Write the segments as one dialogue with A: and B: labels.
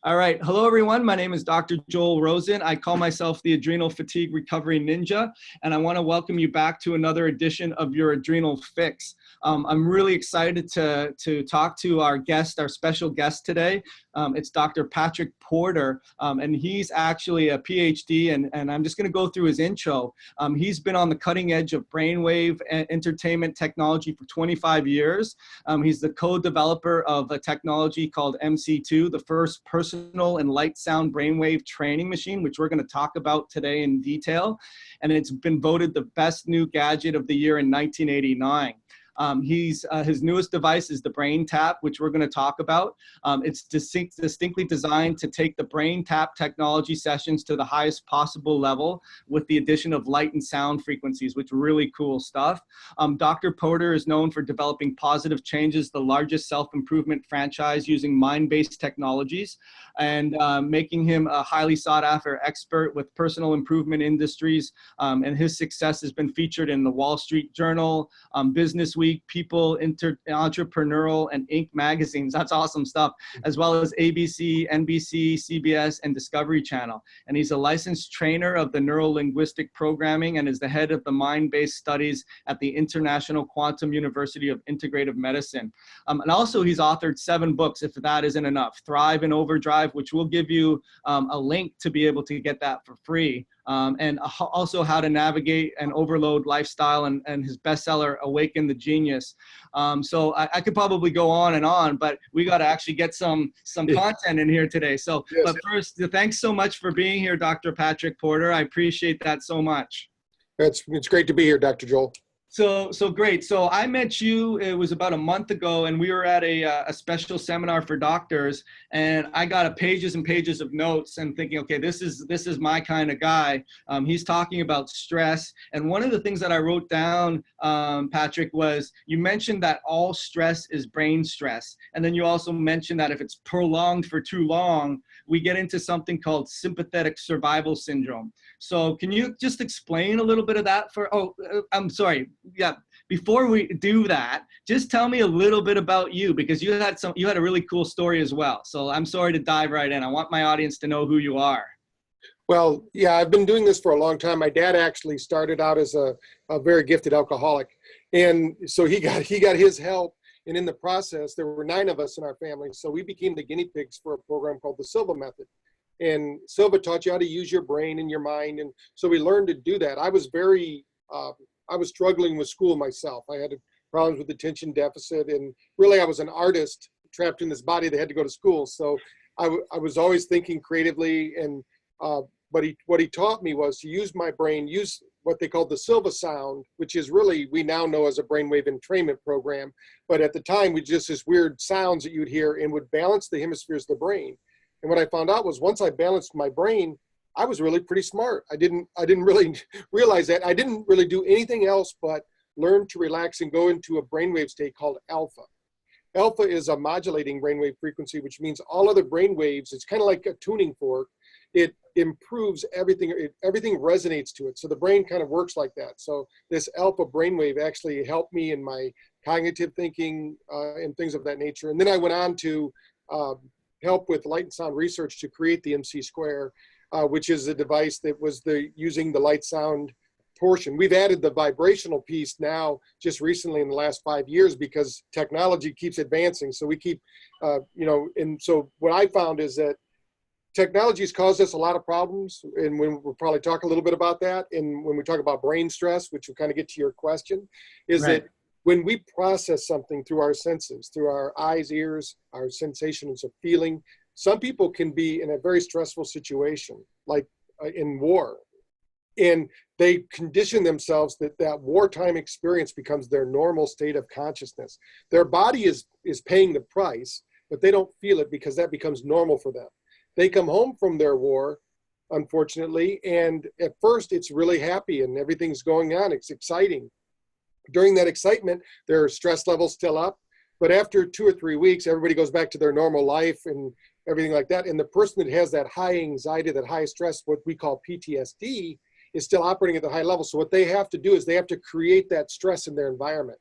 A: All right. Hello, everyone. My name is Dr. Joel Rosen. I call myself the Adrenal Fatigue Recovery Ninja, and I want to welcome you back to another edition of your Adrenal Fix. I'm really excited to talk to our guest, our special guest today. It's Dr. Patrick Porter, and he's actually a PhD, and I'm just going to go through his intro. He's been on the cutting edge of brainwave entertainment technology for 25 years. He's the co-developer of a technology called MC2, the first personal and light sound brainwave training machine, which we're going to talk about today in detail. And it's been voted the best new gadget of the year in 1989. His newest device is the Brain Tap, which we're going to talk about. It's distinctly designed to take the Brain Tap technology sessions to the highest possible level with the addition of light and sound frequencies, which are really cool stuff. Dr. Porter is known for developing Positive Changes, the largest self-improvement franchise using mind-based technologies, and making him a highly sought-after expert with personal improvement industries. And his success has been featured in the Wall Street Journal, Business Week, People, Entrepreneurial, and Inc. magazines. That's awesome stuff, as well as ABC, NBC, CBS, and Discovery Channel. And he's a licensed trainer of the neuro-linguistic programming and is the head of the mind-based studies at the International Quantum University of Integrative Medicine. And also he's authored 7 books, if that isn't enough. Thrive and Overdrive, which we'll give you a link to be able to get that for free. And also How to Navigate an Overload Lifestyle, and his bestseller, Awaken the Genius. So I could probably go on, but we got to actually get some content in here today. So, yes. But first, thanks so much for being here, Dr. Patrick Porter. I appreciate that so much.
B: It's great to be here, Dr. Joel.
A: So great. So I met you, it was about a month ago, and we were at a special seminar for doctors, and I got pages and pages of notes and thinking, okay, this is my kind of guy. He's talking about stress. And one of the things that I wrote down, Patrick, was you mentioned that all stress is brain stress. And then you also mentioned that if it's prolonged for too long, we get into something called sympathetic survival syndrome. So can you just explain a little bit of that I'm sorry. Yeah, before we do that, just tell me a little bit about you, because you had a really cool story as well. So I'm sorry to dive right in. I want my audience to know who you are.
B: Well, yeah, I've been doing this for a long time. My dad actually started out as a very gifted alcoholic. And so he got his help. And in the process, there were 9 of us in our family. So we became the guinea pigs for a program called the Silva Method. And Silva taught you how to use your brain and your mind. And so we learned to do that. I was struggling with school myself. I had problems with attention deficit, and really I was an artist trapped in this body that had to go to school. So I was always thinking creatively, and what he taught me was to use my brain, use what they called the Silva sound, which is really, we now know as a brainwave entrainment program. But at the time, we just this weird sounds that you'd hear and would balance the hemispheres of the brain. And what I found out was once I balanced my brain, I was really pretty smart. I didn't really realize that. I didn't really do anything else but learn to relax and go into a brainwave state called alpha. Alpha is a modulating brainwave frequency, which means all other brainwaves, it's kind of like a tuning fork. It improves everything. Everything resonates to it. So the brain kind of works like that. So this alpha brainwave actually helped me in my cognitive thinking and things of that nature. And then I went on to help with light and sound research to create the MC Square, which is a device that was using the light sound portion. We've added the vibrational piece now just recently in the last 5 years because technology keeps advancing. So we keep, and so what I found is that technology has caused us a lot of problems, and we'll probably talk a little bit about that. And when we talk about brain stress, which will kind of get to your question, is
A: right.
B: That when we process something through our senses, through our eyes, ears, our sensations of feeling, some people can be in a very stressful situation, like in war, and they condition themselves that wartime experience becomes their normal state of consciousness. Their body is paying the price, but they don't feel it because that becomes normal for them. They come home from their war, unfortunately, and at first it's really happy and everything's going on. It's exciting. During that excitement, their stress level's still up, but after 2 or 3 weeks, everybody goes back to their normal life and everything like that. And the person that has that high anxiety, that high stress, what we call PTSD, is still operating at the high level. So what they have to do is they have to create that stress in their environment.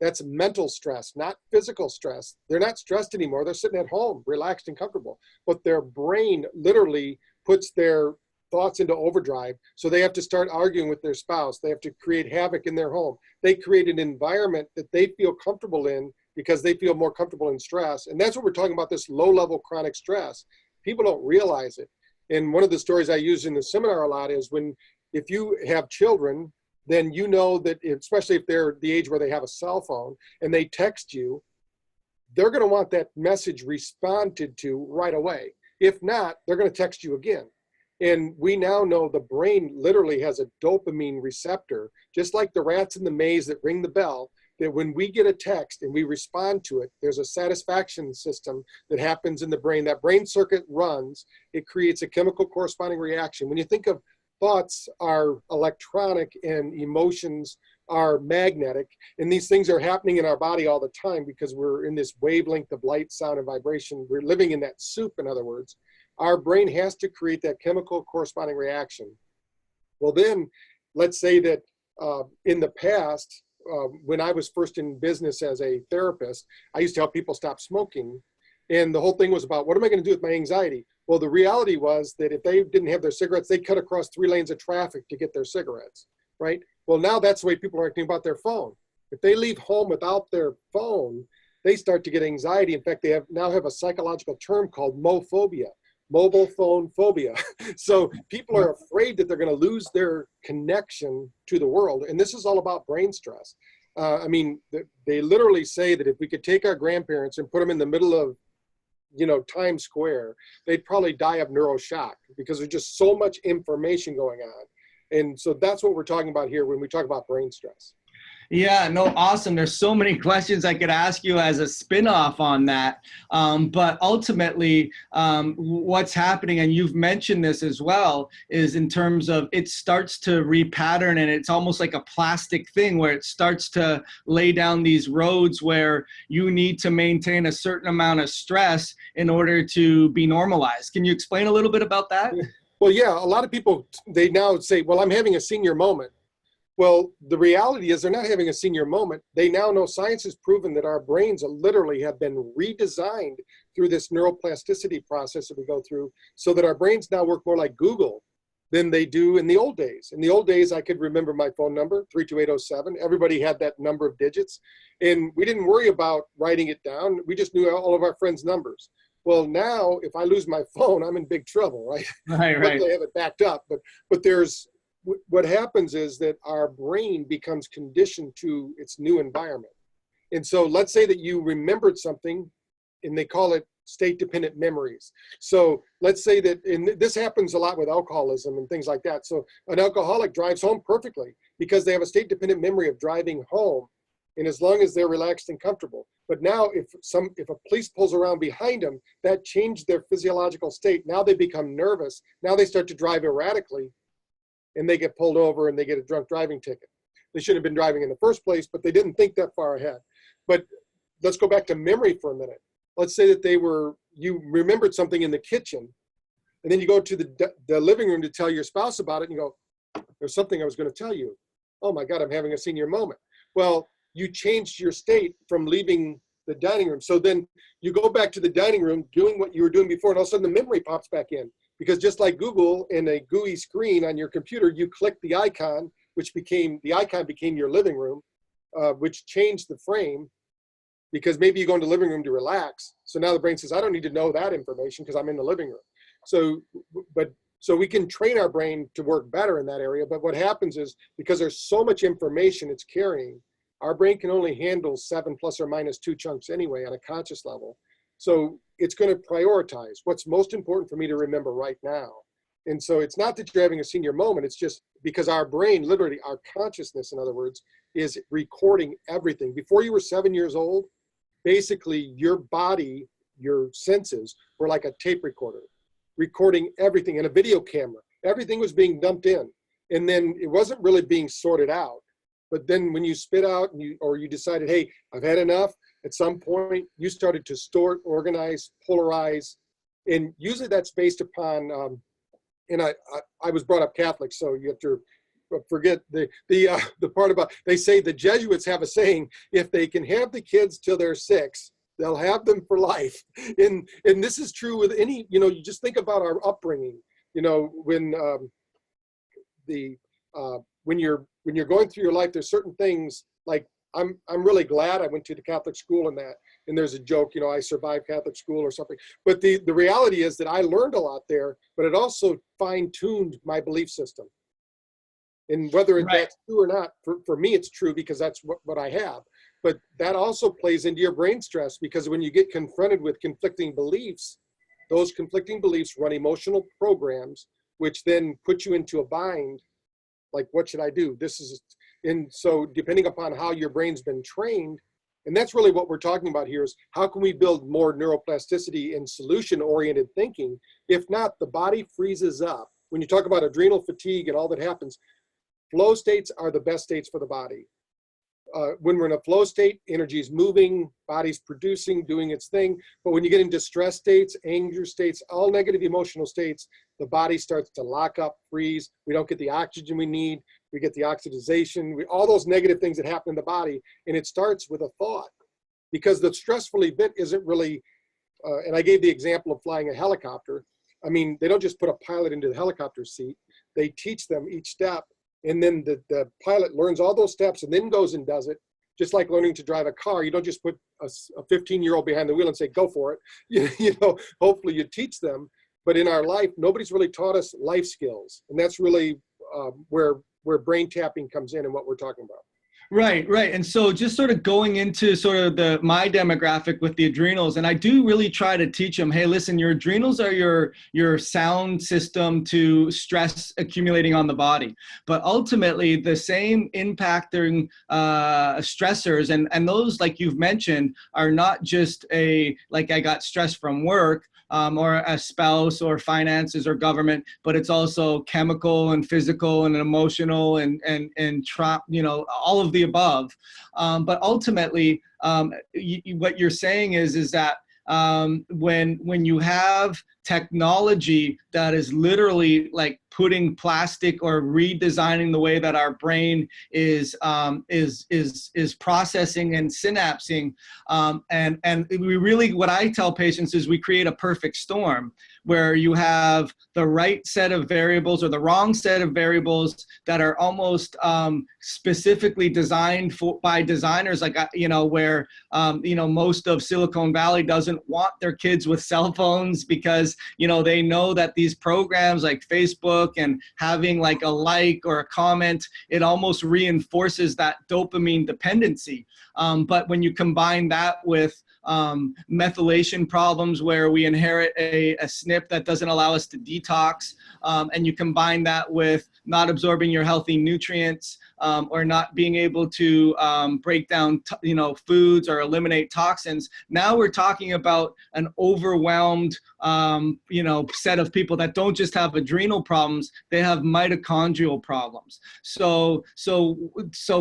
B: That's mental stress, not physical stress. They're not stressed anymore. They're sitting at home, relaxed and comfortable. But their brain literally puts their thoughts into overdrive. So they have to start arguing with their spouse. They have to create havoc in their home. They create an environment that they feel comfortable in because they feel more comfortable in stress. And that's what we're talking about, this low-level chronic stress. People don't realize it. And one of the stories I use in the seminar a lot is if you have children, then you know that, especially if they're the age where they have a cell phone and they text you, they're going to want that message responded to right away. If not, they're going to text you again. And we now know the brain literally has a dopamine receptor, just like the rats in the maze that ring the bell, that when we get a text and we respond to it, there's a satisfaction system that happens in the brain. That brain circuit runs, it creates a chemical corresponding reaction. When you think of thoughts are electronic and emotions are magnetic, and these things are happening in our body all the time because we're in this wavelength of light, sound, and vibration. We're living in that soup, in other words. Our brain has to create that chemical corresponding reaction. Well, then let's say that in the past, when I was first in business as a therapist, I used to help people stop smoking. And the whole thing was about, what am I going to do with my anxiety? Well, the reality was that if they didn't have their cigarettes, they cut across 3 lanes of traffic to get their cigarettes, right? Well, now that's the way people are acting about their phone. If they leave home without their phone, they start to get anxiety. In fact, they now have a psychological term called mophobia, mobile phone phobia. So people are afraid that they're going to lose their connection to the world. And this is all about brain stress. I mean, they literally say that if we could take our grandparents and put them in the middle of, Times Square, they'd probably die of neuroshock because there's just so much information going on. And so that's what we're talking about here when we talk about brain stress.
A: Yeah, no, awesome. There's so many questions I could ask you as a spin-off on that. But ultimately, what's happening, and you've mentioned this as well, is in terms of it starts to repattern, and it's almost like a plastic thing where it starts to lay down these roads where you need to maintain a certain amount of stress in order to be normalized. Can you explain a little bit about that?
B: Well, yeah, a lot of people, they now say, well, I'm having a senior moment. Well, the reality is they're not having a senior moment. They now know, science has proven that our brains literally have been redesigned through this neuroplasticity process that we go through, so that our brains now work more like Google than they do in the old days. In the old days, I could remember my phone number, 32807. Everybody had that number of digits. And we didn't worry about writing it down. We just knew all of our friends' numbers. Well, now, if I lose my phone, I'm in big trouble, right?
A: Right.
B: Luckily, I have it backed up. But what happens is that our brain becomes conditioned to its new environment. And so let's say that you remembered something, and they call it state-dependent memories. So let's say that, and this happens a lot with alcoholism and things like that. So an alcoholic drives home perfectly because they have a state-dependent memory of driving home, and as long as they're relaxed and comfortable. But now if a police pulls around behind them, that changed their physiological state. Now they become nervous. Now they start to drive erratically, and they get pulled over and they get a drunk driving ticket. They should have been driving in the first place, but they didn't think that far ahead. But let's go back to memory for a minute. Let's say that you remembered something in the kitchen, and then you go to the living room to tell your spouse about it, and you go, there's something I was going to tell you. Oh my God, I'm having a senior moment. Well, you changed your state from leaving the dining room. So then you go back to the dining room doing what you were doing before, and all of a sudden the memory pops back in. Because just like Google in a GUI screen on your computer, you click the icon, the icon became your living room, which changed the frame, because maybe you go into the living room to relax. So now the brain says, I don't need to know that information because I'm in the living room. So we can train our brain to work better in that area. But what happens is, because there's so much information it's carrying, our brain can only handle 7 plus or minus 2 chunks anyway on a conscious level. So it's going to prioritize what's most important for me to remember right now. And so it's not that you're having a senior moment. It's just because our brain, literally our consciousness, in other words, is recording everything. Before you were 7 years old, basically your body, your senses were like a tape recorder, recording everything, and a video camera. Everything was being dumped in. And then it wasn't really being sorted out. But then when you spit out or you decided, hey, I've had enough, at some point you started to store, organize, polarize. And usually that's based upon, and I was brought up Catholic, so you have to forget the part about, they say the Jesuits have a saying, if they can have the kids till they're 6, they'll have them for life. And this is true with any, you just think about our upbringing, when you're going through your life, there's certain things like, I'm really glad I went to the Catholic school and there's a joke, I survived Catholic school or something. But the reality is that I learned a lot there, but it also fine-tuned my belief system. And whether that's true or not, for me, it's true because that's what I have. But that also plays into your brain stress, because when you get confronted with conflicting beliefs, those conflicting beliefs run emotional programs, which then put you into a bind. Like, what should I do? And so depending upon how your brain's been trained, and that's really what we're talking about here, is how can we build more neuroplasticity and solution-oriented thinking? If not, the body freezes up. When you talk about adrenal fatigue and all that happens, flow states are the best states for the body. When we're in a flow state, energy is moving, body's producing, doing its thing. But when you get into stress states, anger states, all negative emotional states, the body starts to lock up, freeze. We don't get the oxygen we need. We get the oxidization, all those negative things that happen in the body. And it starts with a thought, because the stressful event isn't really, and I gave the example of flying a helicopter. I mean, they don't just put a pilot into the helicopter seat. They teach them each step. And then the pilot learns all those steps and then goes and does it. Just like learning to drive a car, you don't just put a 15-year-old behind the wheel and say, go for it. Hopefully you teach them. But in our life, nobody's really taught us life skills. And that's really where brain tapping comes in and what we're talking about.
A: Right. And so just sort of going into sort of my demographic with the adrenals, and I do really try to teach them, hey, listen, your adrenals are your sound system to stress accumulating on the body. But ultimately, the same impacting stressors, and those, like you've mentioned, are not just like I got stressed from work, or a spouse or finances or government, but it's also chemical and physical and emotional and all of the above. But ultimately, what you're saying is that when you have technology that is literally like putting plastic or redesigning the way that our brain is processing and synapsing, and we really, what I tell patients is we create a perfect storm where you have the right set of variables or the wrong set of variables that are almost specifically designed by designers, like where most of Silicon Valley doesn't want their kids with cell phones because they know that these programs like Facebook and having like a like or a comment, it almost reinforces that dopamine dependency. But when you combine that with methylation problems where we inherit a SNP that doesn't allow us to detox, and you combine that with not absorbing your healthy nutrients, or not being able to break down foods or eliminate toxins, now we're talking about an overwhelmed set of people that don't just have adrenal problems, they have mitochondrial problems. So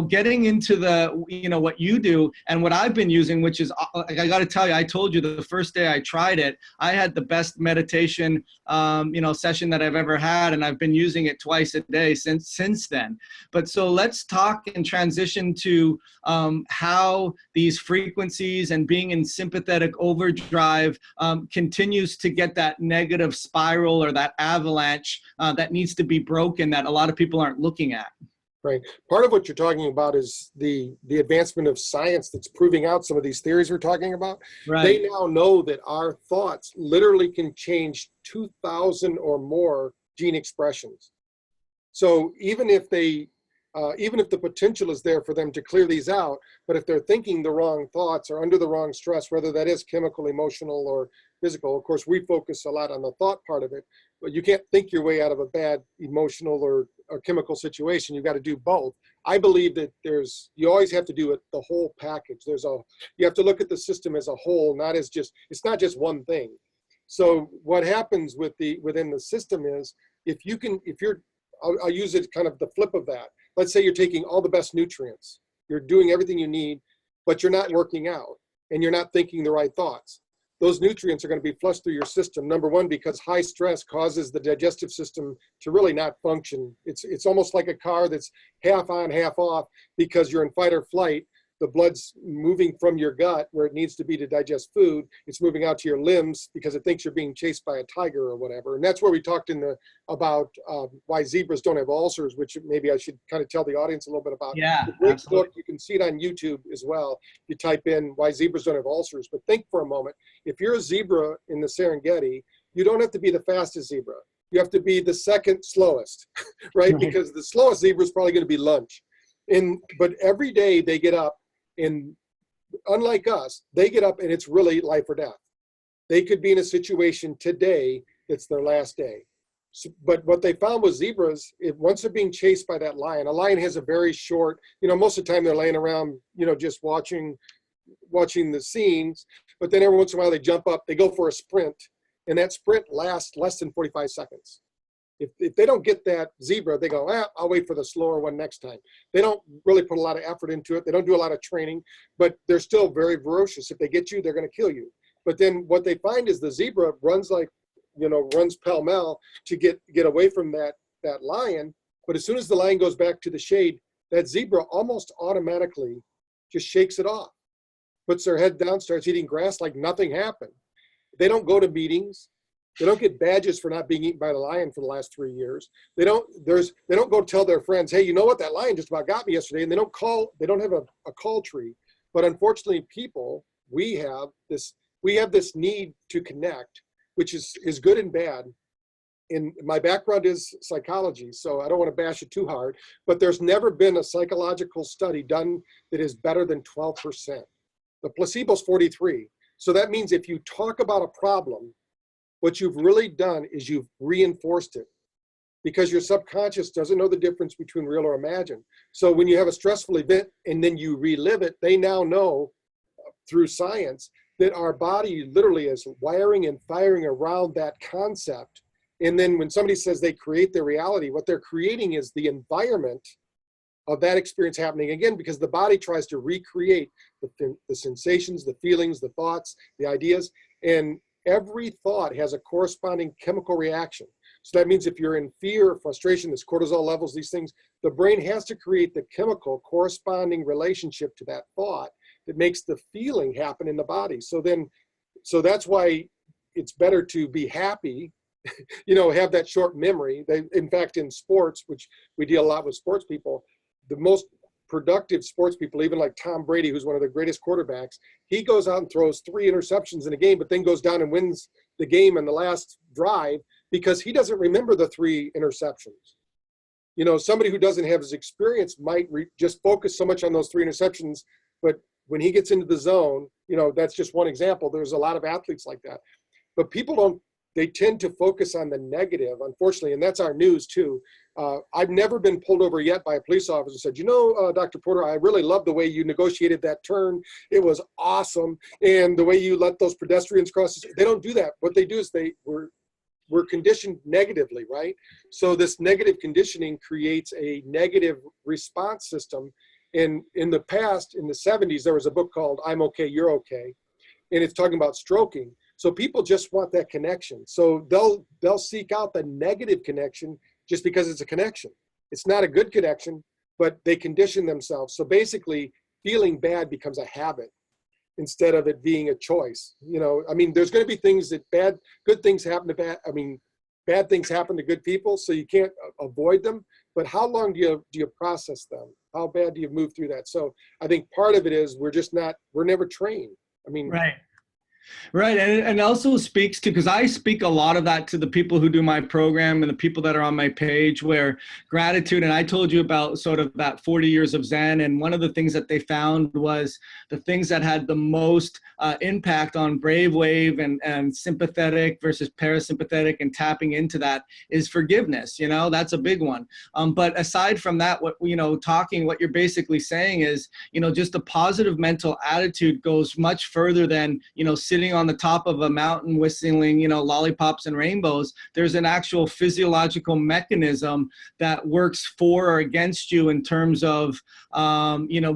A: getting into the what you do and what I've been using, which is, I got to tell you, I told you the first day I tried it, I had the best meditation session that I've ever had, and I've been using it twice a day since then. But so let's talk and transition to how these frequencies and being in sympathetic overdrive continues to get that negative spiral or that avalanche that needs to be broken that a lot of people aren't looking at.
B: Right. Part of what you're talking about is the advancement of science that's proving out some of these theories we're talking about. Right. They now know that our thoughts literally can change 2,000 or more gene expressions. So even if the potential is there for them to clear these out, but if they're thinking the wrong thoughts or under the wrong stress, whether that is chemical, emotional, or physical, of course, we focus a lot on the thought part of it, but you can't think your way out of a bad emotional or chemical situation. You've got to do both. I believe that you always have to do it, the whole package. You have to look at the system as a whole, it's not just one thing. So what happens within the system is, I'll use it kind of the flip of that. Let's say you're taking all the best nutrients, you're doing everything you need, but you're not working out and you're not thinking the right thoughts. those nutrients are going to be flushed through your system. Number one, because high stress causes the digestive system to really not function. It's almost like a car that's half on, half off, because you're in fight or flight. The blood's moving from your gut where it needs to be to digest food. It's moving out to your limbs because it thinks you're being chased by a tiger or whatever. And that's where we talked about why zebras don't have ulcers, which maybe I should kind of tell the audience a little bit about.
A: Yeah,
B: it's a great
A: absolutely.
B: book. You can see it on YouTube as well. You type in why zebras don't have ulcers. But think for a moment, if you're a zebra in the Serengeti, you don't have to be the fastest zebra. You have to be the second slowest, right? Because the slowest zebra is probably going to be lunch. But every day they get up, and unlike us, they get up and it's really life or death. They could be in a situation today that's their last day. So, but what they found was zebras, once they're being chased by that lion, a lion has a very short, most of the time they're laying around, just watching the scenes. But then every once in a while they jump up, they go for a sprint, and that sprint lasts less than 45 seconds. If they don't get that zebra, they go, I'll wait for the slower one next time. They don't really put a lot of effort into it. They don't do a lot of training, but they're still very ferocious. If they get you, they're going to kill you. But then what they find is the zebra runs runs pell-mell to get away from that lion. But as soon as the lion goes back to the shade, that zebra almost automatically just shakes it off, puts their head down, starts eating grass like nothing happened. They don't go to meetings. They don't get badges for not being eaten by the lion for the last 3 years. They don't go tell their friends, hey, you know what, that lion just about got me yesterday. And they don't have a call tree. But unfortunately, people, we have this need to connect, which is good and bad. And my background is psychology, so I don't want to bash it too hard, but there's never been a psychological study done that is better than 12%. The placebo's 43. So that means if you talk about a problem, what you've really done is you've reinforced it, because your subconscious doesn't know the difference between real or imagined. So when you have a stressful event and then you relive it, they now know through science that our body literally is wiring and firing around that concept. And then when somebody says they create their reality, what they're creating is the environment of that experience happening again, because the body tries to recreate the sensations, the feelings, the thoughts, the ideas, and every thought has a corresponding chemical reaction. So that means if you're in fear, frustration, there's cortisol levels, these things, the brain has to create the chemical corresponding relationship to that thought that makes the feeling happen in the body. So that's why it's better to be happy, have that short memory. In fact, in sports, which we deal a lot with sports people, the most productive sports people, even like Tom Brady, who's one of the greatest quarterbacks, he goes out and throws 3 interceptions in a game, but then goes down and wins the game in the last drive because he doesn't remember the 3 interceptions. Somebody who doesn't have his experience might just focus so much on those 3 interceptions, but when he gets into the zone, that's just one example. There's a lot of athletes like that. But people they tend to focus on the negative, unfortunately, and that's our news too. I've never been pulled over yet by a police officer and said, Dr. Porter, I really love the way you negotiated that turn. It was awesome. And the way you let those pedestrians cross. They don't do that. What they do is we're conditioned negatively, right? So this negative conditioning creates a negative response system. And in the past, in the 70s, there was a book called I'm Okay, You're Okay. And it's talking about stroking. So people just want that connection. So they'll seek out the negative connection just because it's a connection. It's not a good connection, but they condition themselves. So basically, feeling bad becomes a habit instead of it being a choice. There's going to be things good things happen to bad things happen to good people, so you can't avoid them. But how long do you process them? How bad do you move through that? So I think part of it is we're never trained.
A: Right. Right. And it also speaks to, because I speak a lot of that to the people who do my program and the people that are on my page, where gratitude, and I told you about sort of that 40 years of Zen. And one of the things that they found was the things that had the most impact on brainwave and sympathetic versus parasympathetic and tapping into that is forgiveness. That's a big one. But aside from that, what you're basically saying is, just a positive mental attitude goes much further than, sitting sitting on the top of a mountain whistling, lollipops and rainbows. There's an actual physiological mechanism that works for or against you in terms of,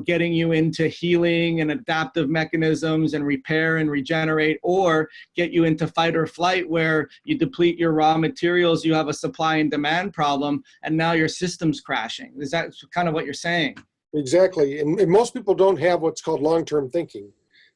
A: getting you into healing and adaptive mechanisms and repair and regenerate, or get you into fight or flight where you deplete your raw materials, you have a supply and demand problem, and now your system's crashing. Is that kind of what you're saying?
B: Exactly. And most people don't have what's called long-term thinking.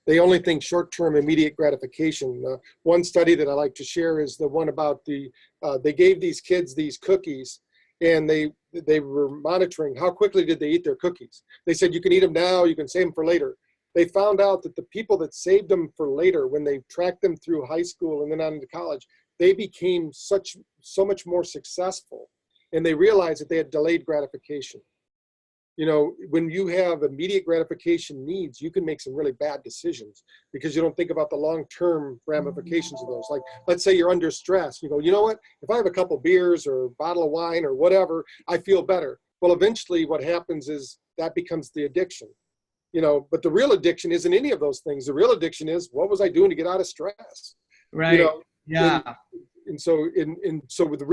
B: They only think short-term immediate gratification. One study that I like to share is the one about they gave these kids these cookies, and they were monitoring how quickly did they eat their cookies. They said, you can eat them now, you can save them for later. They found out that the people that saved them for later, when they tracked them through high school and then on into college, they became so much more successful, and they realized that they had delayed gratification. When you have immediate gratification needs, you can make some really bad decisions because you don't think about the long-term ramifications of those. Like, let's say you're under stress. You go, you know what? If I have a couple beers or a bottle of wine or whatever, I feel better. Well, eventually what happens is that becomes the addiction. But the real addiction isn't any of those things. The real addiction is, what was I doing to get out of stress?
A: Right. Yeah.
B: And so with the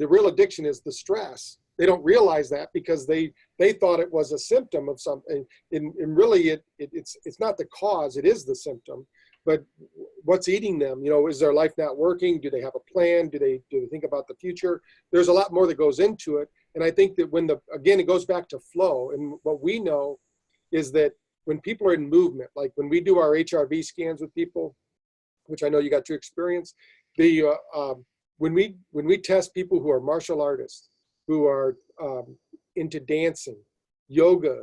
B: real addiction is the stress. They don't realize that because they thought it was a symptom of something. And really it's not the cause, it is the symptom. But what's eating them? Is their life not working? Do they have a plan? Do they think about the future? There's a lot more that goes into it. And I think that again, it goes back to flow. And what we know is that when people are in movement, like when we do our HRV scans with people, which I know you got to experience, when we test people who are martial artists, who are into dancing, yoga,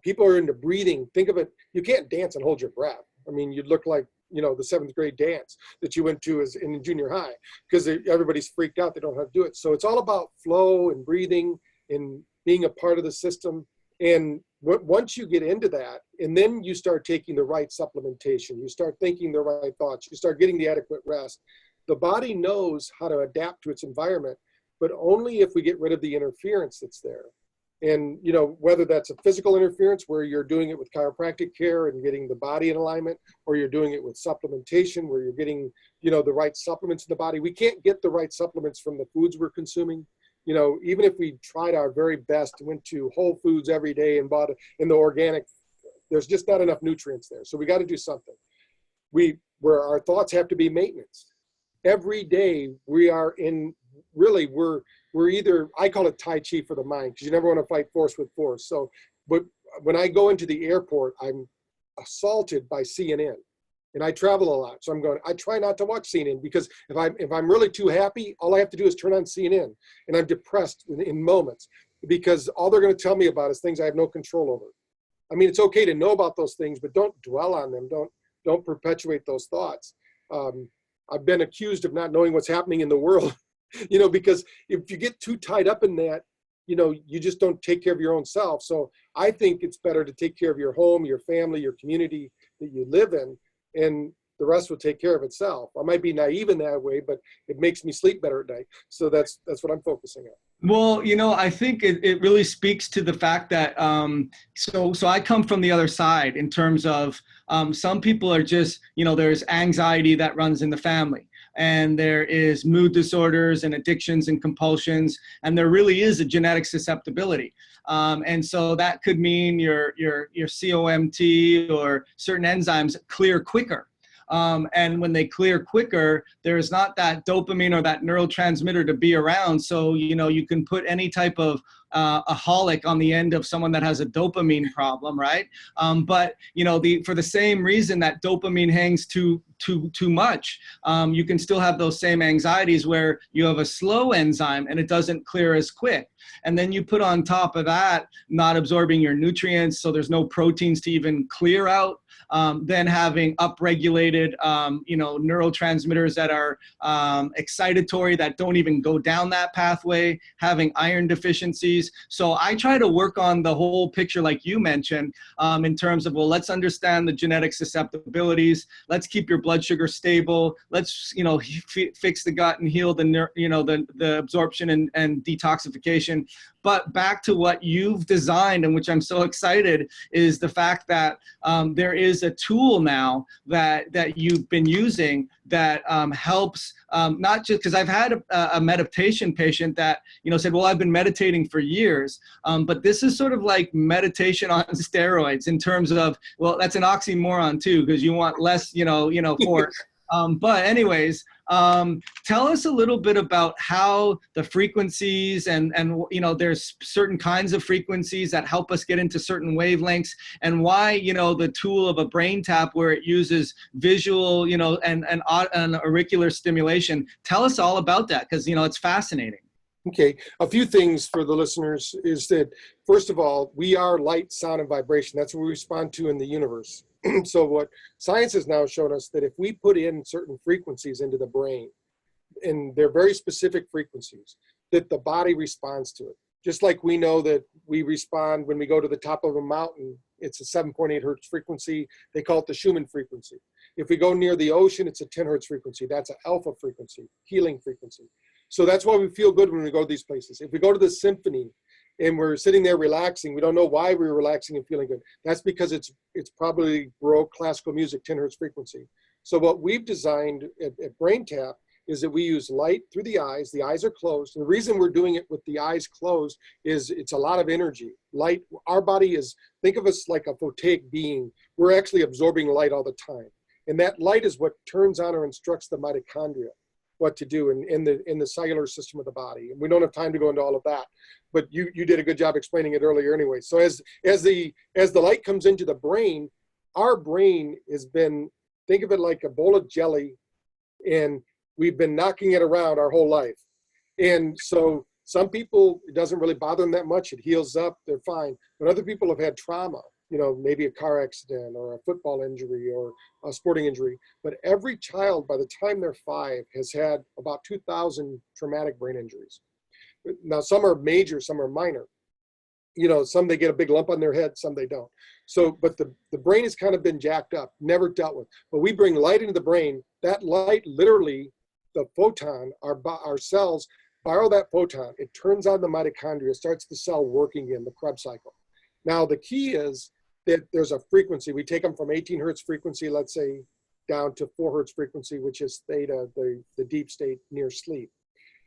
B: people are into breathing. Think of it, you can't dance and hold your breath. I mean, you'd look like, the 7th grade dance that you went to as in junior high, because everybody's freaked out, they don't know how to do it. So it's all about flow and breathing and being a part of the system. And once you get into that, and then you start taking the right supplementation, you start thinking the right thoughts, you start getting the adequate rest, the body knows how to adapt to its environment, but only if we get rid of the interference that's there. And, whether that's a physical interference where you're doing it with chiropractic care and getting the body in alignment, or you're doing it with supplementation where you're getting, the right supplements in the body. We can't get the right supplements from the foods we're consuming. Even if we tried our very best, went to Whole Foods every day and bought it in the organic, there's just not enough nutrients there. So we got to do something. Where our thoughts have to be maintenance. Every day we are in, really, we're either, I call it Tai Chi for the mind, because you never want to fight force with force. So, but when I go into the airport, I'm assaulted by CNN. And I travel a lot, so I try not to watch CNN, because if I'm really too happy, all I have to do is turn on CNN, and I'm depressed in moments, because all they're going to tell me about is things I have no control over. I mean, it's okay to know about those things, but don't dwell on them. Don't perpetuate those thoughts. I've been accused of not knowing what's happening in the world, because if you get too tied up in that, you just don't take care of your own self. So I think it's better to take care of your home, your family, your community that you live in, and the rest will take care of itself. I might be naive in that way, but it makes me sleep better at night. So that's what I'm focusing on.
A: Well, I think it really speaks to the fact that, so I come from the other side in terms of some people are just, there's anxiety that runs in the family, and there is mood disorders and addictions and compulsions, and there really is a genetic susceptibility. And so that could mean your COMT or certain enzymes clear quicker. And when they clear quicker, there's not that dopamine or that neurotransmitter to be around. So, you can put any type of a holic on the end of someone that has a dopamine problem, right? But, for the same reason that dopamine hangs too much, you can still have those same anxieties where you have a slow enzyme and it doesn't clear as quick. And then you put on top of that, not absorbing your nutrients, so there's no proteins to even clear out. Then having upregulated, neurotransmitters that are excitatory, that don't even go down that pathway, having iron deficiencies. So I try to work on the whole picture, like you mentioned, in terms of, well, let's understand the genetic susceptibilities. Let's keep your blood sugar stable. Let's, fix the gut and heal the absorption and detoxification. But back to what you've designed, and which I'm so excited, is the fact that there is a tool now that you've been using that helps, not just because I've had a meditation patient that, you know, said, well, I've been meditating for years, but this is sort of like meditation on steroids in terms of, well, that's an oxymoron too, because you want less, force. But anyways, tell us a little bit about how the frequencies and there's certain kinds of frequencies that help us get into certain wavelengths, and why, the tool of a brain tap where it uses visual, and auricular stimulation. Tell us all about that, because, it's fascinating.
B: Okay, a few things for the listeners is that, first of all, we are light, sound, and vibration. That's what we respond to in the universe. So what science has now shown us, that if we put in certain frequencies into the brain, and they're very specific frequencies, that the body responds to it. Just like we know that we respond when we go to the top of a mountain, it's a 7.8 hertz frequency. They call it the Schumann frequency. If we go near the ocean, it's a 10 hertz frequency. That's an alpha frequency, healing frequency. So that's why we feel good when we go to these places. If we go to the symphony and we're sitting there relaxing, we don't know why we're relaxing and feeling good. That's because it's probably Baroque classical music, 10 hertz frequency. So what we've designed at BrainTap is that we use light through the eyes. The eyes are closed. And the reason we're doing it with the eyes closed is it's a lot of energy. Light, our body is, think of us like a photic being. We're actually absorbing light all the time. And that light is what turns on or instructs the mitochondria what to do in the cellular system of the body. And we don't have time to go into all of that, but you did a good job explaining it earlier anyway. So as the light comes into the brain, our brain has been, think of it like a bowl of jelly, and we've been knocking it around our whole life. And so some people, it doesn't really bother them that much. It heals up, they're fine. But other people have had trauma, maybe a car accident or a football injury or a sporting injury. But every child, by the time they're 5, has had about 2,000 traumatic brain injuries. Now, some are major, some are minor. Some they get a big lump on their head, some they don't. So, but the brain has kind of been jacked up, never dealt with. But we bring light into the brain. That light, literally, the photon, our cells borrow that photon. It turns on the mitochondria, starts the cell working in the Krebs cycle. Now, the key is that there's a frequency. We take them from 18 hertz frequency, let's say, down to 4 hertz frequency, which is theta, the deep state near sleep.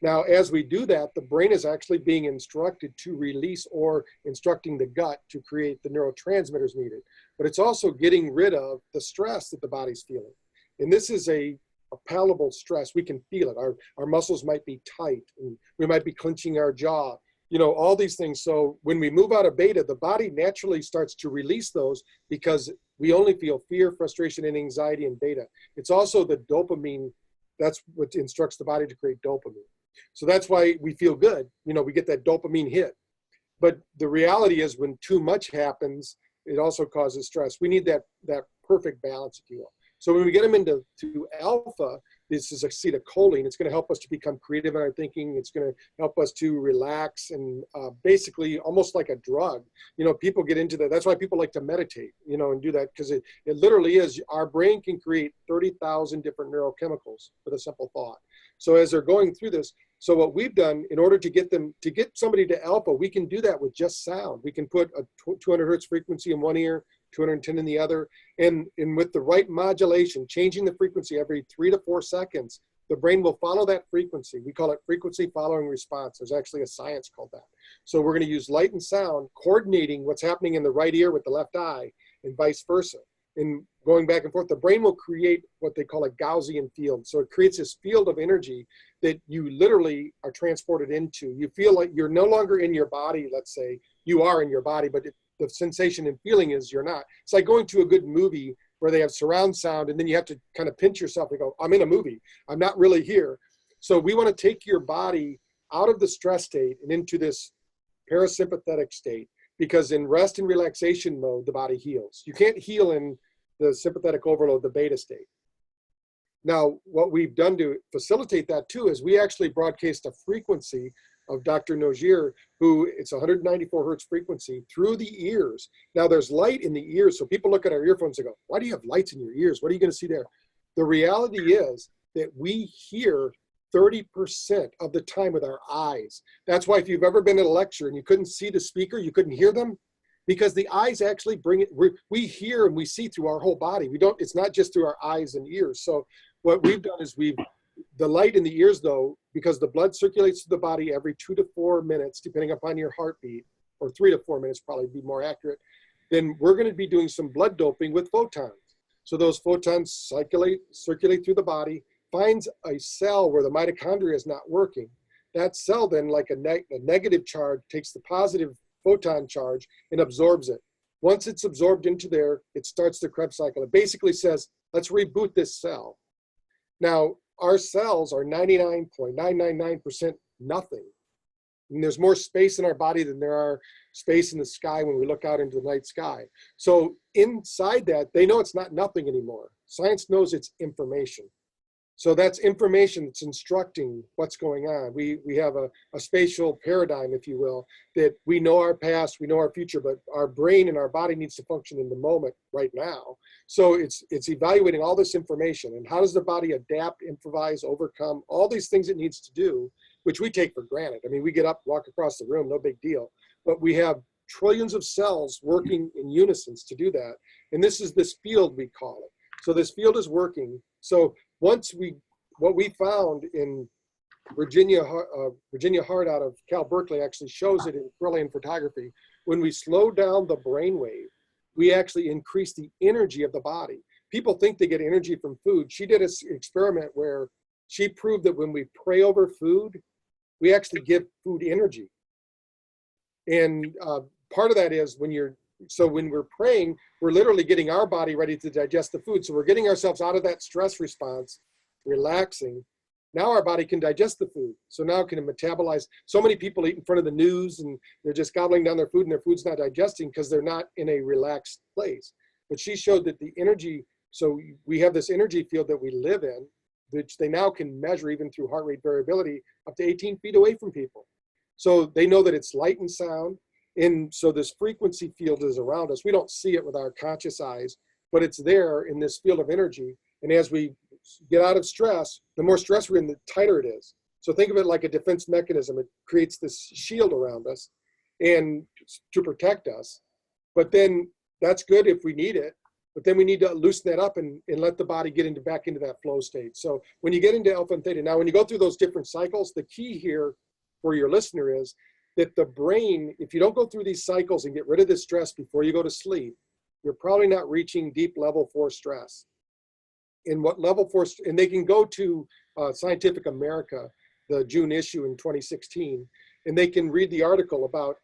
B: Now, as we do that, the brain is actually being instructed to release, or instructing the gut to create the neurotransmitters needed. But it's also getting rid of the stress that the body's feeling. And this is a palatable stress. We can feel it. Our muscles might be tight, and we might be clenching our jaw. All these things. So when we move out of beta, the body naturally starts to release those, because we only feel fear, frustration, and anxiety in beta. It's also the dopamine. That's what instructs the body to create dopamine. So that's why we feel good. We get that dopamine hit. But the reality is, when too much happens, it also causes stress. We need that perfect balance, if you will. So when we get them into alpha, this is acetylcholine. It's going to help us to become creative in our thinking. It's going to help us to relax, and basically almost like a drug. People get into that. That's why people like to meditate, and do that, because it literally is. Our brain can create 30,000 different neurochemicals with a simple thought. So as they're going through this, so what we've done in order to get somebody to alpha, we can do that with just sound. We can put a 200 hertz frequency in one ear, 210 in the other, and with the right modulation, changing the frequency every 3 to 4 seconds, the brain will follow that frequency. We call it frequency following response. There's actually a science called that. So we're going to use light and sound, coordinating what's happening in the right ear with the left eye, and vice versa. And going back and forth, the brain will create what they call a Gaussian field. So it creates this field of energy that you literally are transported into. You feel like you're no longer in your body, let's say. You are in your body, but the sensation and feeling is you're not. It's like going to a good movie where they have surround sound, and then you have to kind of pinch yourself and go, I'm in a movie. I'm not really here. So we want to take your body out of the stress state and into this parasympathetic state, because in rest and relaxation mode, the body heals. You can't heal in the sympathetic overload, the beta state. Now, what we've done to facilitate that too is we actually broadcast a frequency of Dr. Nogier, who it's 194 hertz frequency through the ears. Now there's light in the ears. So people look at our earphones and go, why do you have lights in your ears? What are you going to see there? The reality is that we hear 30% of the time with our eyes. That's why if you've ever been at a lecture and you couldn't see the speaker, you couldn't hear them, because the eyes actually bring it. We hear and we see through our whole body. It's not just through our eyes and ears. So what we've done is the light in the ears though, because the blood circulates through the body every 2 to 4 minutes, depending upon your heartbeat, or 3 to 4 minutes probably be more accurate, then we're going to be doing some blood doping with photons. So those photons circulate through the body, finds a cell where the mitochondria is not working. That cell then, like a negative charge, takes the positive photon charge and absorbs it. Once it's absorbed into there, it starts the Krebs cycle. It basically says, let's reboot this cell. Now, our cells are 99.999% nothing. And there's more space in our body than there are space in the sky when we look out into the night sky. So inside that, they know it's not nothing anymore. Science knows it's information. So that's information that's instructing what's going on. We have a spatial paradigm, if you will, that we know our past, we know our future, but our brain and our body needs to function in the moment right now. So it's evaluating all this information and how does the body adapt, improvise, overcome, all these things it needs to do, which we take for granted. I mean, we get up, walk across the room, no big deal. But we have trillions of cells working in unison to do that. And this is this field, we call it. So this field is working. So what we found in Virginia Hart out of Cal Berkeley actually shows it in Brilliant photography. When we slow down the brainwave, we actually increase the energy of the body. People think they get energy from food. She did an experiment where she proved that when we pray over food, we actually give food energy. And part of that is when we're praying, we're literally getting our body ready to digest the food. So we're getting ourselves out of that stress response, relaxing. Now our body can digest the food. So now it can metabolize. So many people eat in front of the news and they're just gobbling down their food and their food's not digesting because they're not in a relaxed place. But she showed that the energy, so we have this energy field that we live in, which they now can measure even through heart rate variability up to 18 feet away from people. So they know that it's light and sound. And so this frequency field is around us. We don't see it with our conscious eyes, but it's there in this field of energy. And as we get out of stress, the more stress we're in, the tighter it is. So think of it like a defense mechanism. It creates this shield around us and to protect us. But then that's good if we need it. But then we need to loosen that up and let the body get back into that flow state. So when you get into alpha and theta, now when you go through those different cycles, the key here for your listener is that the brain, if you don't go through these cycles and get rid of the stress before you go to sleep, you're probably not reaching deep level 4 stress. In what level 4, and they can go to Scientific America, the June issue in 2016, and they can read the article about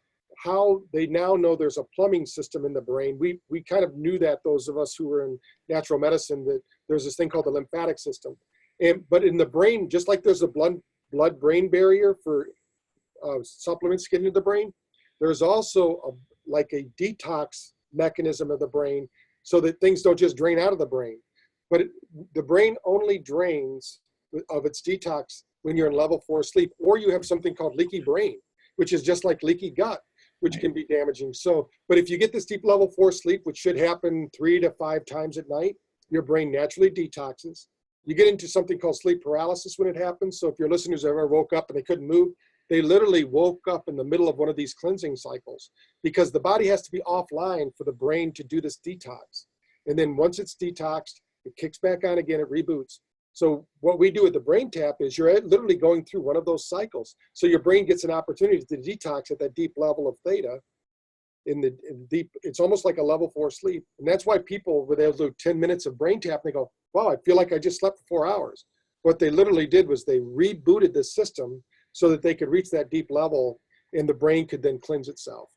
B: how they now know there's a plumbing system in the brain. We kind of knew that, those of us who were in natural medicine, that there's this thing called the lymphatic system. But in the brain, just like there's a blood-brain barrier for supplements getting into the brain, there's also like a detox mechanism of the brain so that things don't just drain out of the brain. But the brain only drains of its detox when you're in level 4 sleep, or you have something called leaky brain, which is just like leaky gut, which can be damaging. So, but if you get this deep level 4 sleep, which should happen 3 to 5 times at night, your brain naturally detoxes. You get into something called sleep paralysis when it happens. So if your listeners ever woke up and they couldn't move, they literally woke up in the middle of one of these cleansing cycles, because the body has to be offline for the brain to do this detox. And then once it's detoxed, it kicks back on again, it reboots. So what we do with the brain tap is you're literally going through one of those cycles. So your brain gets an opportunity to detox at that deep level of theta. It's almost like a level 4 sleep. And that's why people, when they'll do 10 minutes of brain tap, they go, wow, I feel like I just slept for 4 hours. What they literally did was they rebooted the system so that they could reach that deep level and the brain could then cleanse itself.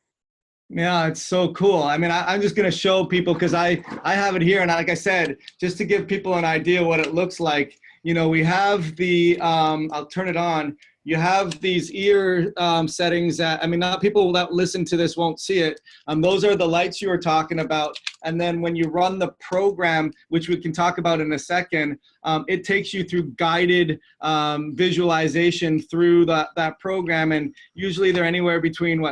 A: Yeah, it's so cool. I mean, I'm just going to show people because I have it here. And like I said, just to give people an idea what it looks like, you know, we have the, I'll turn it on. You have these ear settings that, I mean, not people that listen to this won't see it. Those are the lights you were talking about. And then when you run the program, which we can talk about in a second, it takes you through guided visualization through that program. And usually they're anywhere between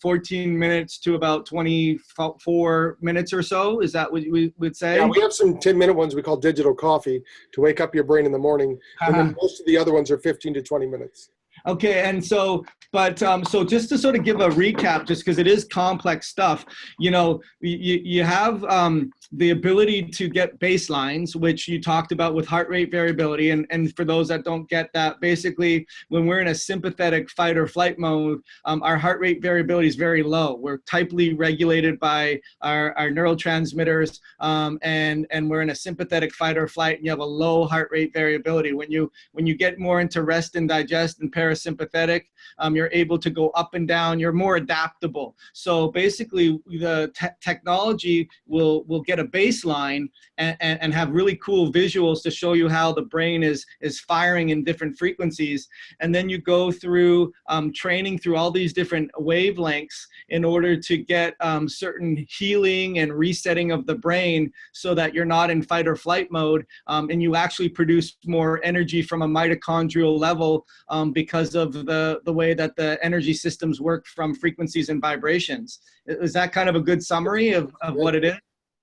A: 14 minutes to about 24 minutes or so. Is that what we would say?
B: Yeah, we have some 10-minute ones we call digital coffee to wake up your brain in the morning. And then most of the other ones are 15 to 20 minutes.
A: Okay, and so, but so just to sort of give a recap, just because it is complex stuff, you know, you have the ability to get baselines, which you talked about with heart rate variability. And for those that don't get that, basically, when we're in a sympathetic fight or flight mode, our heart rate variability is very low. We're tightly regulated by our neurotransmitters, and we're in a sympathetic fight or flight, and you have a low heart rate variability. When you get more into rest and digest and parasympathetic, you're able to go up and down. You're more adaptable. So basically, the technology will get a baseline and have really cool visuals to show you how the brain is firing in different frequencies. And then you go through training through all these different wavelengths in order to get certain healing and resetting of the brain so that you're not in fight or flight mode, and you actually produce more energy from a mitochondrial level because of the way that the energy systems work from frequencies and vibrations. Is that kind of a good summary of what it is?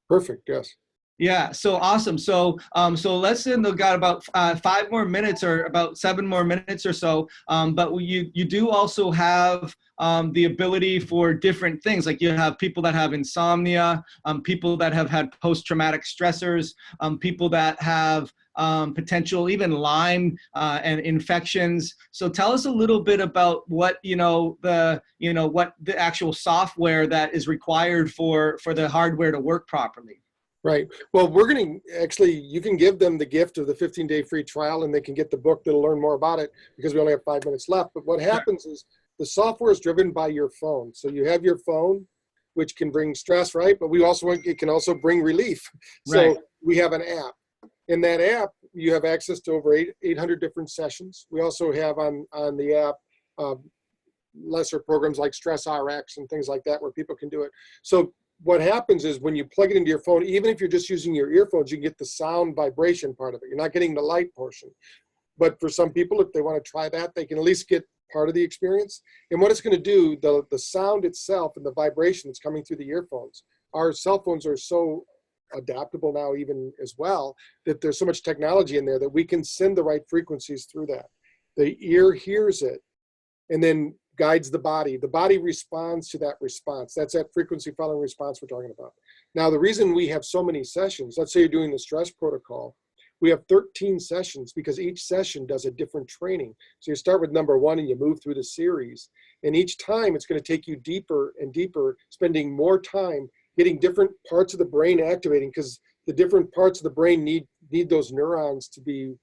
B: Perfect, yes.
A: Yeah, so awesome. So let's say they've got about 5 more minutes or about 7 more minutes or so. But you do also have the ability for different things. Like you have people that have insomnia, people that have had post-traumatic stressors, people that have potential even Lyme and infections. So tell us a little bit about what what the actual software that is required for the hardware to work properly.
B: Right. Well, we're going to actually, you can give them the gift of the 15-day free trial, and they can get the book that'll learn more about it because we only have 5 minutes left. But what happens is the software is driven by your phone. So you have your phone, which can bring stress, right? But it can also bring relief.
A: Right.
B: So we have an app. In that app, you have access to over 800 different sessions. We also have on the app lesser programs like Stress RX and things like that where people can do it. So what happens is when you plug it into your phone, even if you're just using your earphones, you get the sound vibration part of it. You're not getting the light portion. But for some people, if they want to try that, they can at least get part of the experience. And what it's going to do, the sound itself and the vibration that's coming through the earphones, our cell phones are so adaptable now even as well, that there's so much technology in there that we can send the right frequencies through that. The ear hears it and then guides the body. The body responds to that response. That's that frequency following response we're talking about. Now, the reason we have so many sessions, let's say you're doing the stress protocol, we have 13 sessions because each session does a different training. So you start with number 1 and you move through the series. And each time it's going to take you deeper and deeper, spending more time getting different parts of the brain activating, because the different parts of the brain need those neurons to be,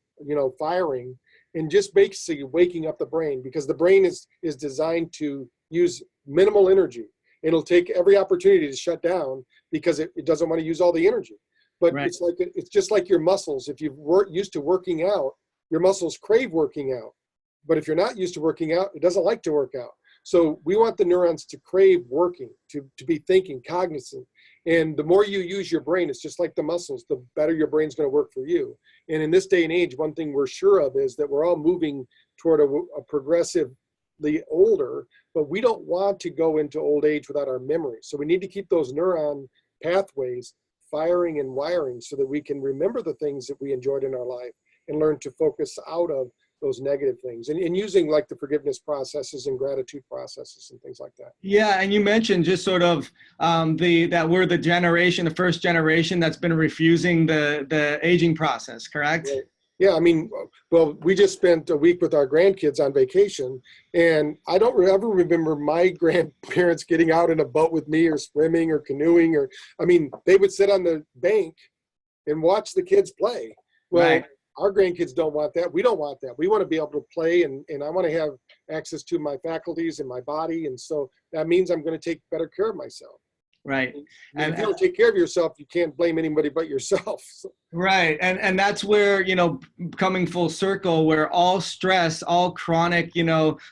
B: firing, and just basically waking up the brain, because the brain is designed to use minimal energy. It'll take every opportunity to shut down because it doesn't want to use all the energy. But right. It's just like your muscles. If you've used to working out, your muscles crave working out. But if you're not used to working out, it doesn't like to work out. So we want the neurons to crave working, to be thinking, cognizant. And the more you use your brain, it's just like the muscles, the better your brain's going to work for you. And in this day and age, one thing we're sure of is that we're all moving toward a progressively older, but we don't want to go into old age without our memory. So we need to keep those neuron pathways firing and wiring so that we can remember the things that we enjoyed in our life and learn to focus out of those negative things, and using like the forgiveness processes and gratitude processes and things like that.
A: Yeah, and you mentioned just sort of that we're the first generation that's been refusing the aging process, correct?
B: Right. Yeah, I mean, well, we just spent a week with our grandkids on vacation, and I don't ever remember my grandparents getting out in a boat with me or swimming or canoeing, they would sit on the bank and watch the kids play. Well, right. Our grandkids don't want that. We don't want that. We want to be able to play, and I want to have access to my faculties and my body. And so that means I'm going to take better care of myself.
A: Right.
B: And if you don't take care of yourself, you can't blame anybody but yourself.
A: Right. And that's where, coming full circle, where all stress, all chronic,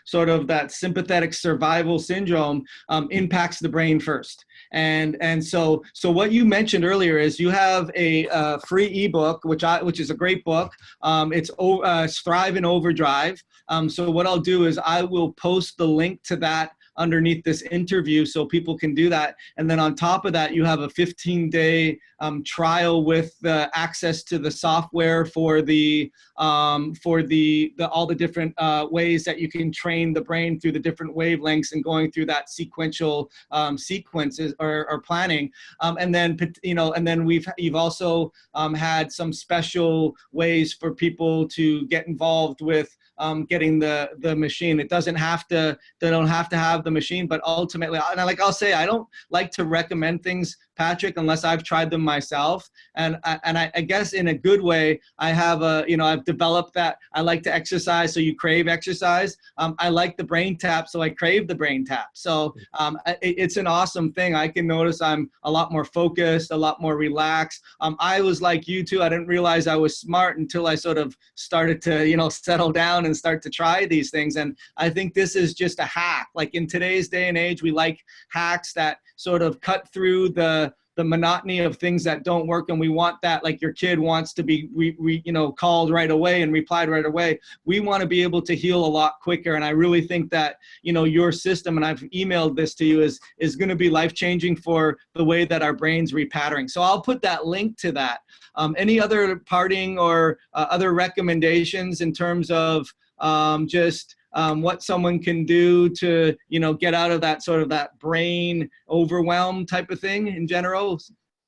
A: sort of that sympathetic survival syndrome impacts the brain first. And so what you mentioned earlier is you have a free ebook, which is a great book. It's Thrive and Overdrive. So what I'll do is I will post the link to that underneath this interview so people can do that. And then on top of that, you have a 15-day trial with access to the software for all the different ways that you can train the brain through the different wavelengths and going through that sequential sequences or planning. And then you've also had some special ways for people to get involved with getting the machine. They don't have to have the machine, but ultimately, and I'll say, I don't like to recommend things, Patrick, unless I've tried them myself. And I guess in a good way, I have I've developed that. I like to exercise, so you crave exercise. I like the brain tap, so I crave the brain tap. So it's an awesome thing. I can notice I'm a lot more focused, a lot more relaxed. I was like you too. I didn't realize I was smart until I sort of started to, settle down and start to try these things. And I think this is just a hack. Like in today's day and age, we like hacks that sort of cut through the monotony of things that don't work. And we want that, like your kid wants to be, called right away and replied right away. We want to be able to heal a lot quicker. And I really think that, your system, and I've emailed this to you, is going to be life-changing for the way that our brain's repattering. So I'll put that link to that. Any other parting or other recommendations in terms of what someone can do to, get out of that sort of that brain overwhelm type of thing in general?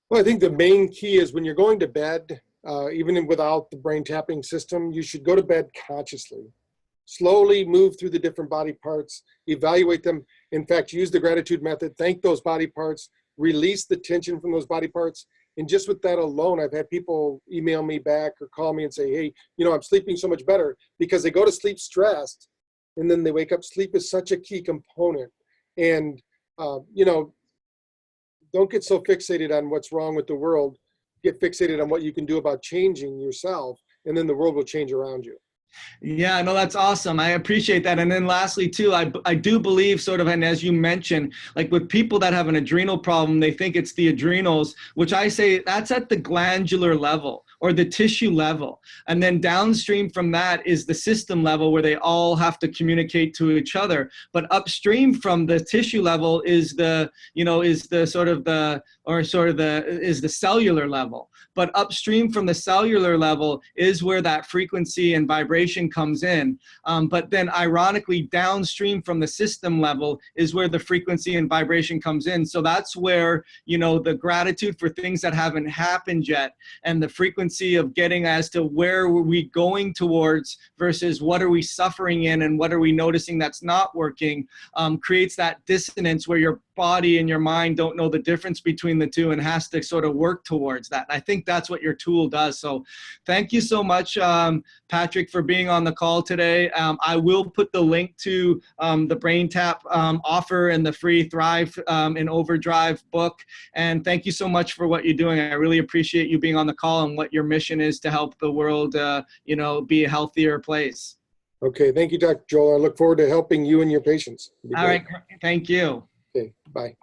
B: Well, I think the main key is when you're going to bed, even without the brain tapping system, you should go to bed consciously. Slowly move through the different body parts, evaluate them. In fact, use the gratitude method, thank those body parts, release the tension from those body parts. And just with that alone, I've had people email me back or call me and say, hey, I'm sleeping so much better, because they go to sleep stressed and then they wake up. Sleep is such a key component. And, don't get so fixated on what's wrong with the world. Get fixated on what you can do about changing yourself, and then the world will change around you.
A: Yeah, no, that's awesome. I appreciate that. And then lastly, too, I do believe sort of, and as you mentioned, like with people that have an adrenal problem, they think it's the adrenals, which I say that's at the glandular level or the tissue level. And then downstream from that is the system level, where they all have to communicate to each other. But upstream from the tissue level is the cellular level. But upstream from the cellular level is where that frequency and vibration comes in. But then ironically, downstream from the system level is where the frequency and vibration comes in. So that's where, the gratitude for things that haven't happened yet, and the frequency of getting as to where are we going towards versus what are we suffering in and what are we noticing that's not working, creates that dissonance where your body and your mind don't know the difference between the two and has to sort of work towards that. And I think that's what your tool does. So thank you so much, Patrick, for being on the call today. I will put the link to the Brain Tap offer and the free Thrive and Overdrive book. And thank you so much for what you're doing. I really appreciate you being on the call and what your mission is to help the world, be a healthier place.
B: Okay. Thank you, Dr. Joel. I look forward to helping you and your patients.
A: All right. Thank you.
B: Okay, bye.